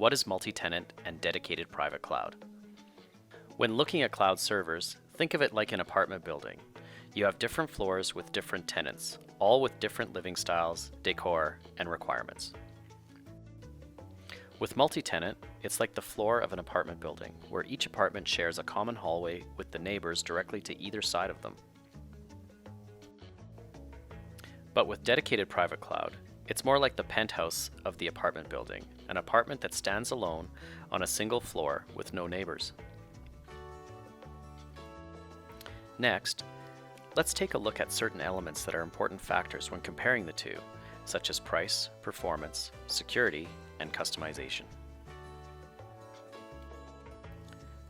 what is multi-tenant and dedicated private cloud? When looking at cloud servers, think of it like an apartment building. You have different floors with different tenants, all with different living styles, decor, and requirements. With multi-tenant, it's like the floor of an apartment building, where each apartment shares a common hallway with the neighbors directly to either side of them. But with dedicated private cloud, it's more like the penthouse of the apartment building, an apartment that stands alone on a single floor with no neighbors. Next, let's take a look at certain elements that are important factors when comparing the two, such as price, performance, security, and customization.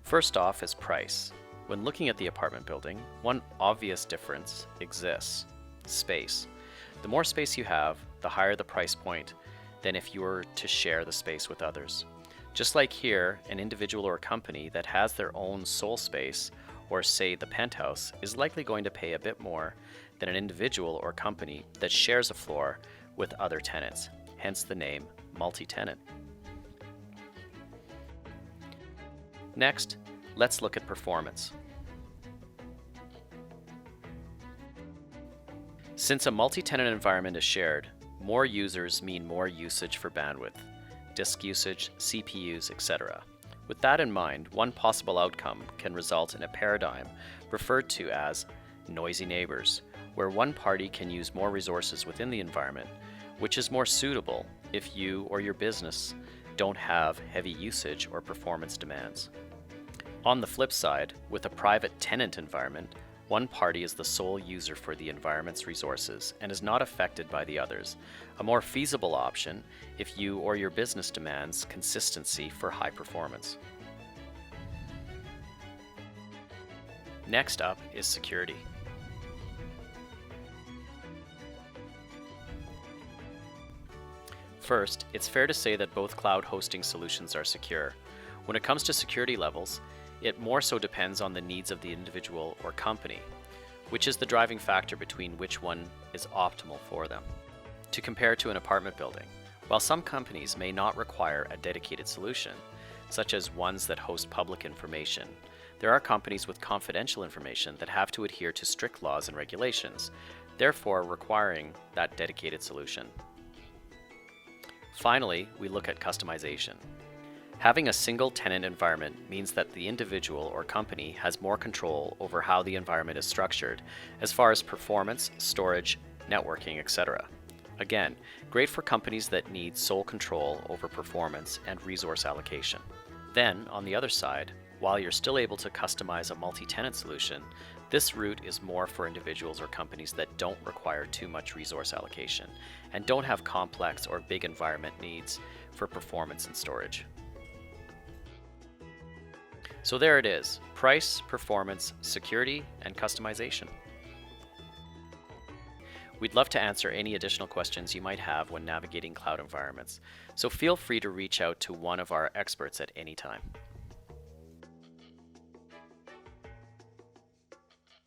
First off is price. When looking at the apartment building, one obvious difference exists: space. The more space you have, the higher the price point than if you were to share the space with others. Just like here, an individual or company that has their own sole space, or say the penthouse, is likely going to pay a bit more than an individual or company that shares a floor with other tenants, hence the name multi-tenant. Next, let's look at performance. Since a multi-tenant environment is shared, more users mean more usage for bandwidth, disk usage, CPUs, etc. With that in mind, one possible outcome can result in a paradigm referred to as noisy neighbors, where one party can use more resources within the environment, which is more suitable if you or your business don't have heavy usage or performance demands. On the flip side, with a private tenant environment, one party is the sole user for the environment's resources and is not affected by the others, a more feasible option if you or your business demands consistency for high performance. Next up is security. First, it's fair to say that both cloud hosting solutions are secure. When it comes to security levels, it more so depends on the needs of the individual or company, which is the driving factor between which one is optimal for them. To compare to an apartment building, while some companies may not require a dedicated solution, such as ones that host public information, there are companies with confidential information that have to adhere to strict laws and regulations, therefore requiring that dedicated solution. Finally, we look at customization. Having a single tenant environment means that the individual or company has more control over how the environment is structured as far as performance, storage, networking, etc. Again, great for companies that need sole control over performance and resource allocation. Then, on the other side, while you're still able to customize a multi-tenant solution, this route is more for individuals or companies that don't require too much resource allocation and don't have complex or big environment needs for performance and storage. So there it is: price, performance, security, and customization. We'd love to answer any additional questions you might have when navigating cloud environments, so feel free to reach out to one of our experts at any time.